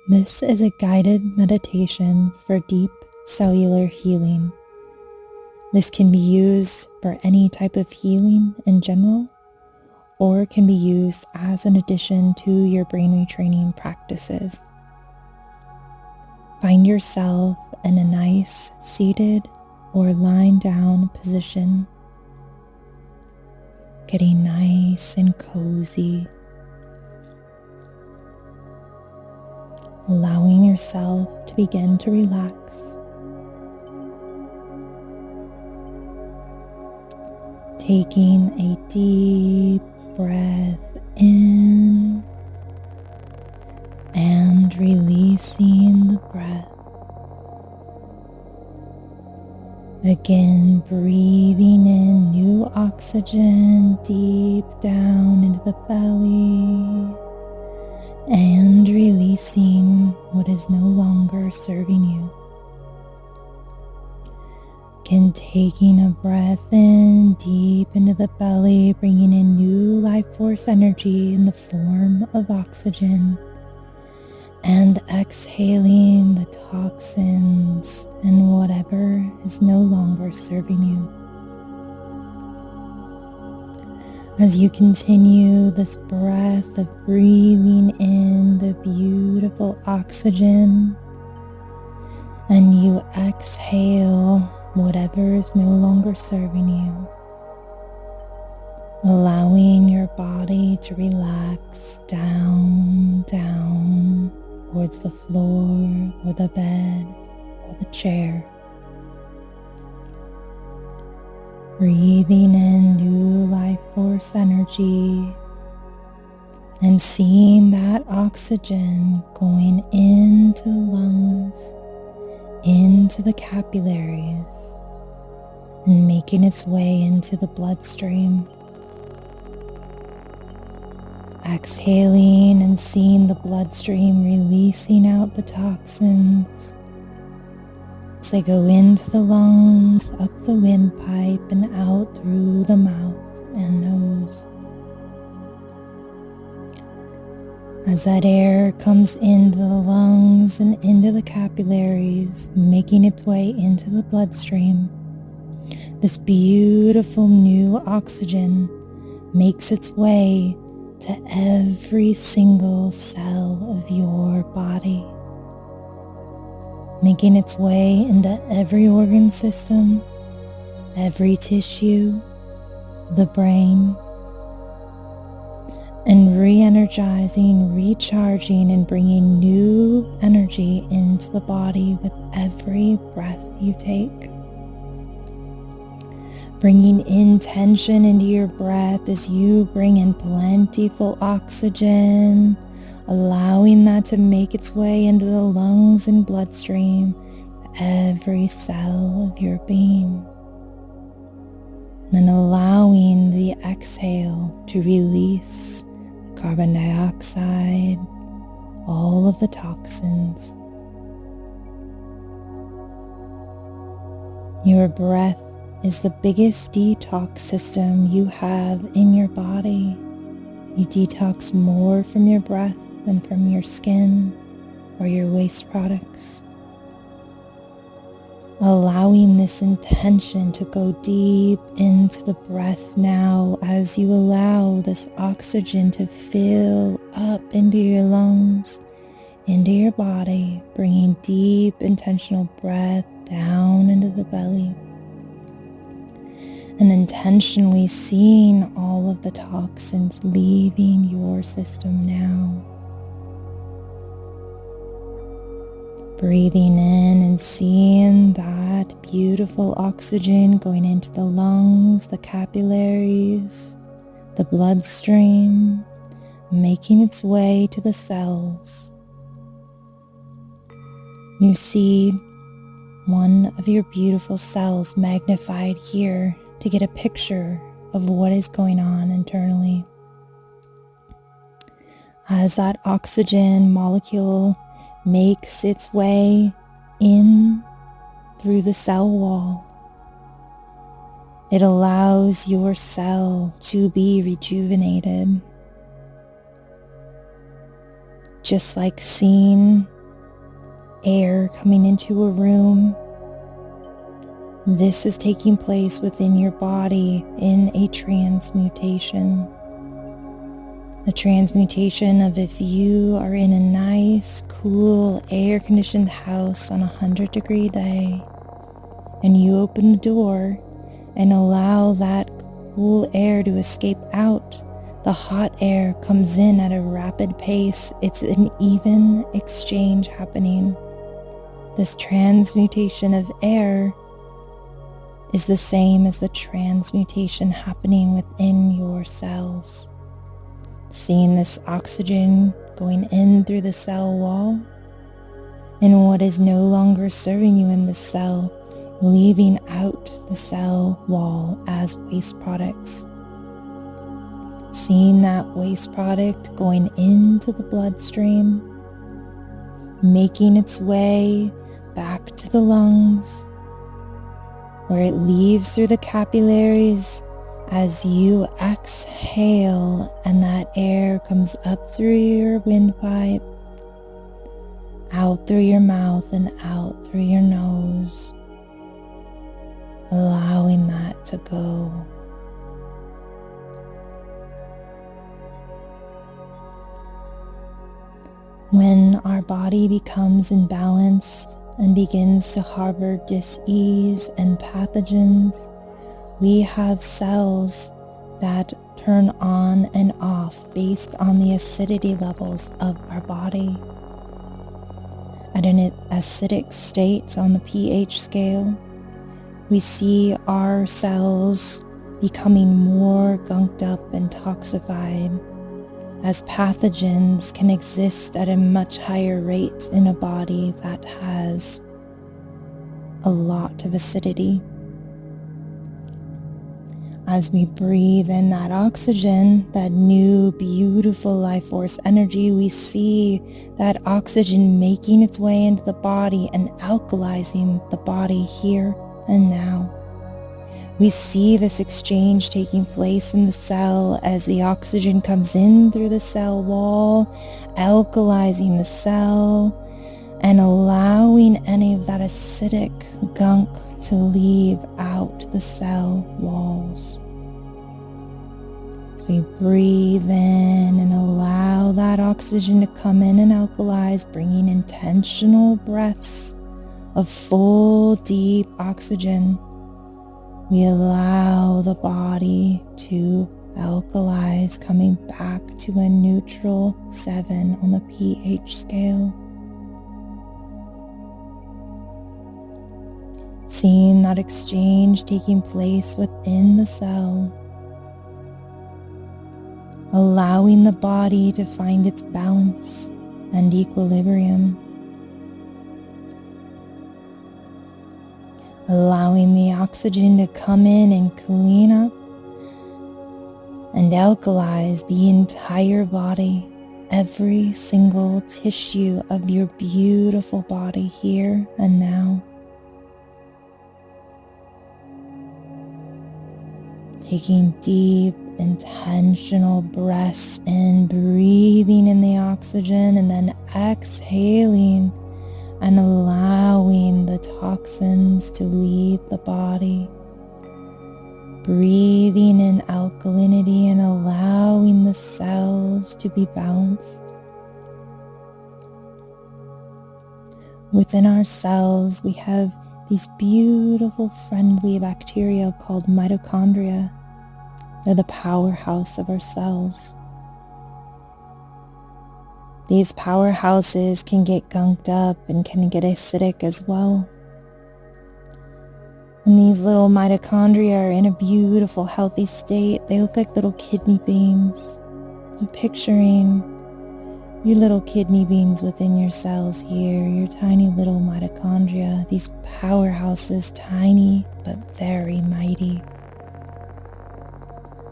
This is a guided meditation for deep cellular healing. This can be used for any type of healing in general, or can be used as an addition to your brain retraining practices. Find yourself in a nice seated or lying down position, getting nice and cozy, allowing yourself to begin to relax. Taking a deep breath in and releasing the breath. Again, breathing in new oxygen deep down into the belly and releasing what is no longer serving you. Again, taking a breath in deep into the belly, bringing in new life force energy in the form of oxygen, and exhaling the toxins and whatever is no longer serving you. As you continue this breath of breathing in the beautiful oxygen, and you exhale whatever is no longer serving you, allowing your body to relax down towards the floor or the bed or the chair. Breathing in new life force energy and seeing that oxygen going into the lungs, into the capillaries, and making its way into the bloodstream. Exhaling and seeing the bloodstream releasing out the toxins as they go into the lungs, up the windpipe, and out through the mouth and nose. As that air comes into the lungs and into the capillaries, making its way into the bloodstream, this beautiful new oxygen makes its way to every single cell of your body, making its way into every organ system, every tissue, the brain, and re-energizing, recharging, and bringing new energy into the body with every breath you take. Bringing intention into your breath as you bring in plentiful oxygen, allowing that to make its way into the lungs and bloodstream, every cell of your being. And allowing the exhale to release carbon dioxide, all of the toxins. Your breath is the biggest detox system you have in your body. You detox more from your breath than from your skin or your waste products. Allowing this intention to go deep into the breath now as you allow this oxygen to fill up into your lungs, into your body, bringing deep intentional breath down into the belly. And intentionally seeing all of the toxins leaving your system now. Breathing in and seeing that beautiful oxygen going into the lungs, the capillaries, the bloodstream, making its way to the cells. You see one of your beautiful cells magnified here to get a picture of what is going on internally. As that oxygen molecule makes its way in through the cell wall, it allows your cell to be rejuvenated. Just like seeing air coming into a room. This is taking place within your body in a transmutation. A transmutation of if you are in a nice, cool, air-conditioned house on a 100-degree day, and you open the door and allow that cool air to escape out, the hot air comes in at a rapid pace. It's an even exchange happening. This transmutation of air is the same as the transmutation happening within your cells. Seeing this oxygen going in through the cell wall, and what is no longer serving you in the cell, leaving out the cell wall as waste products. Seeing that waste product going into the bloodstream, making its way back to the lungs, where it leaves through the capillaries as you exhale, and that air comes up through your windpipe, out through your mouth and out through your nose, allowing that to go. When our body becomes imbalanced and begins to harbor dis-ease and pathogens, we have cells that turn on and off based on the acidity levels of our body. At an acidic state on the pH scale, we see our cells becoming more gunked up and toxified, as pathogens can exist at a much higher rate in a body that has a lot of acidity. As we breathe in that oxygen, that new beautiful life force energy, we see that oxygen making its way into the body and alkalizing the body here and now. We see this exchange taking place in the cell as the oxygen comes in through the cell wall, alkalizing the cell and allowing any of that acidic gunk to leave out the cell walls. As we breathe in and allow that oxygen to come in and alkalize, bringing intentional breaths of full, deep oxygen, we allow the body to alkalize, coming back to a neutral 7 on the pH scale. Seeing that exchange taking place within the cell, allowing the body to find its balance and equilibrium, allowing the oxygen to come in and clean up and alkalize the entire body, every single tissue of your beautiful body here and now. Taking deep, intentional breaths in, breathing in the oxygen, and then exhaling and allowing the toxins to leave the body. Breathing in alkalinity and allowing the cells to be balanced. Within our cells, we have these beautiful friendly bacteria called mitochondria. They're the powerhouse of our cells. These powerhouses can get gunked up and can get acidic as well. And these little mitochondria are in a beautiful, healthy state. They look like little kidney beans. So picturing your little kidney beans within your cells here, your tiny little mitochondria, these powerhouses, tiny but very mighty.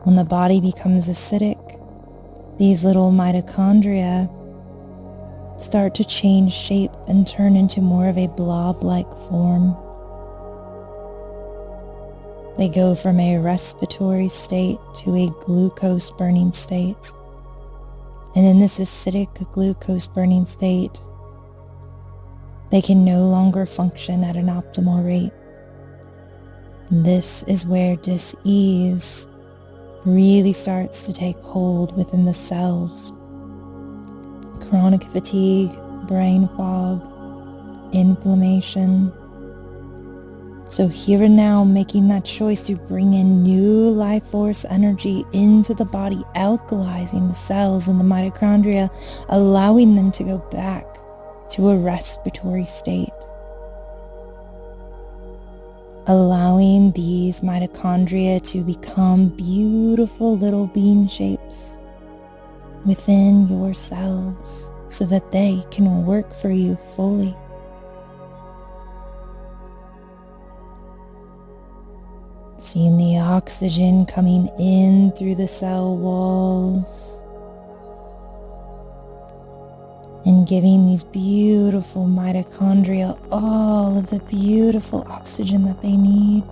When the body becomes acidic, these little mitochondria start to change shape and turn into more of a blob-like form. They go from a respiratory state to a glucose burning state. And in this acidic glucose burning state, They can no longer function at an optimal rate. This is where dis-ease really starts to take hold within the cells. Chronic fatigue, brain fog, inflammation. So here and now, making that choice to bring in new life force energy into the body, alkalizing the cells and the mitochondria, allowing them to go back to a respiratory state. Allowing these mitochondria to become beautiful little bean shapes within your cells so that they can work for you fully. Seeing the oxygen coming in through the cell walls and giving these beautiful mitochondria all of the beautiful oxygen that they need.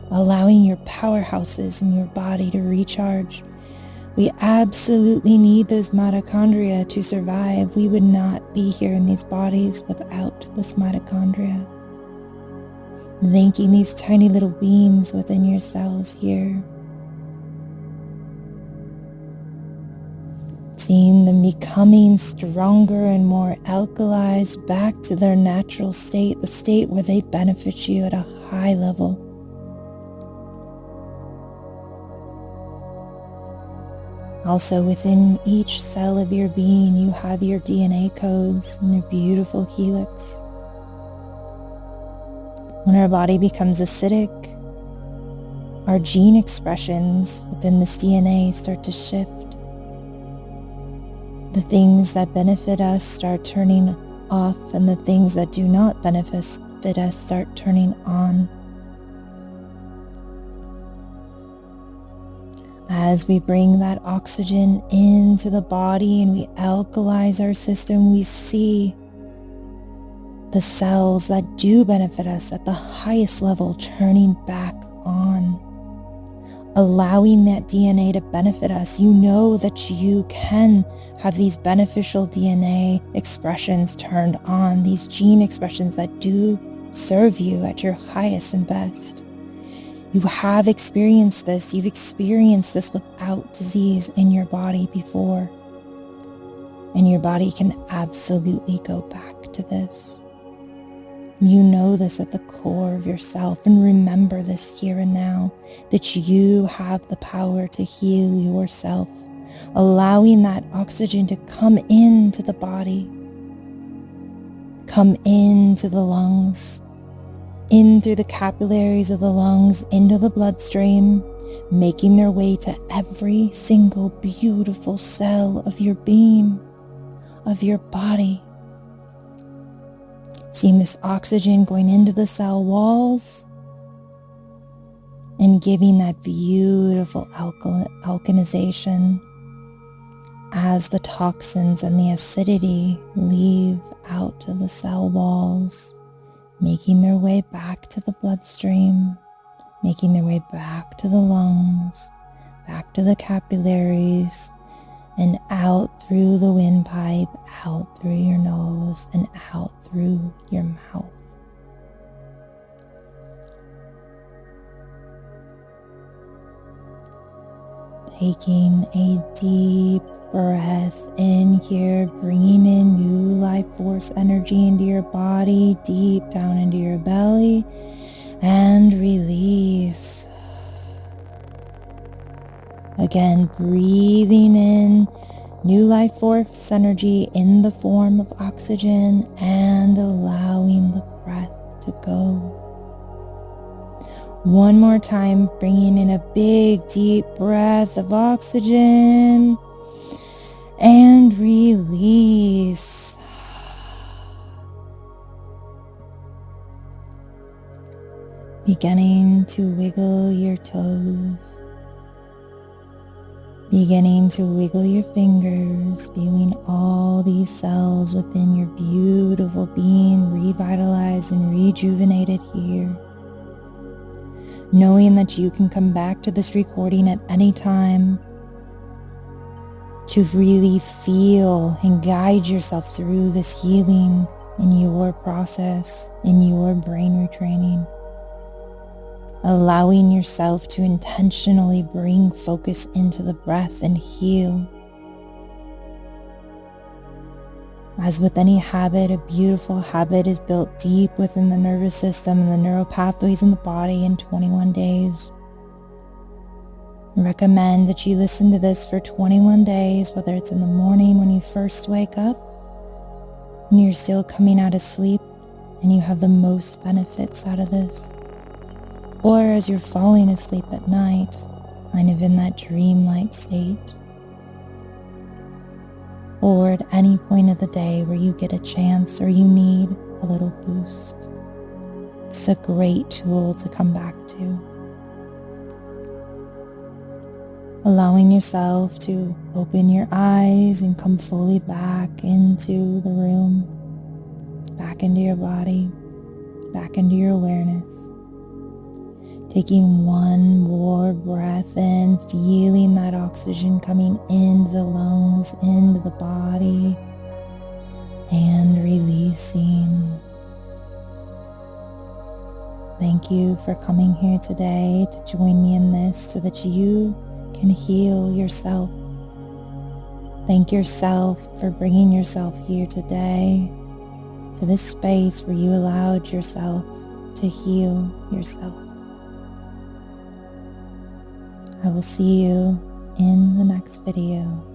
Allowing your powerhouses in your body to recharge. We absolutely need those mitochondria to survive. We would not be here in these bodies without this mitochondria. Thanking these tiny little beings within your cells here. Seeing them becoming stronger and more alkalized back to their natural state, the state where they benefit you at a high level. Also within each cell of your being, you have your DNA codes and your beautiful helix. When our body becomes acidic, our gene expressions within this DNA start to shift. The things that benefit us start turning off, and the things that do not benefit us start turning on. As we bring that oxygen into the body and we alkalize our system, we see the cells that do benefit us at the highest level turning back on, allowing that DNA to benefit us. You know that you can have these beneficial DNA expressions turned on, these gene expressions that do serve you at your highest and best. You have experienced this. You've experienced this without disease in your body before. And your body can absolutely go back to this. You know this at the core of yourself, and remember this here and now, that you have the power to heal yourself, allowing that oxygen to come into the body, come into the lungs, in through the capillaries of the lungs, into the bloodstream, making their way to every single beautiful cell of your being, of your body. Seeing this oxygen going into the cell walls and giving that beautiful alkalization as the toxins and the acidity leave out of the cell walls, making their way back to the bloodstream, making their way back to the lungs, back to the capillaries, and out through the windpipe, out through your nose, and out through your mouth. Taking a deep breath in here, bringing in new life force energy into your body, deep down into your belly, and release. Again, breathing in new life force energy in the form of oxygen and allowing the breath to go. One more time, bringing in a big deep breath of oxygen and release. Beginning to wiggle your toes. Beginning to wiggle your fingers, feeling all these cells within your beautiful being revitalized and rejuvenated here. Knowing that you can come back to this recording at any time to really feel and guide yourself through this healing in your process, in your brain retraining. Allowing yourself to intentionally bring focus into the breath and heal. As with any habit, a beautiful habit is built deep within the nervous system and the neural pathways in the body in 21 days. I recommend that you listen to this for 21 days, whether it's in the morning when you first wake up and you're still coming out of sleep and you have the most benefits out of this, or as you're falling asleep at night, kind of in that dreamlike state, or at any point of the day where you get a chance or you need a little boost. It's a great tool to come back to. Allowing yourself to open your eyes and come fully back into the room, back into your body, back into your awareness. Taking one more breath in, feeling that oxygen coming into the lungs, into the body, and releasing. Thank you for coming here today to join me in this so that you can heal yourself. Thank yourself for bringing yourself here today to this space where you allowed yourself to heal yourself. I will see you in the next video.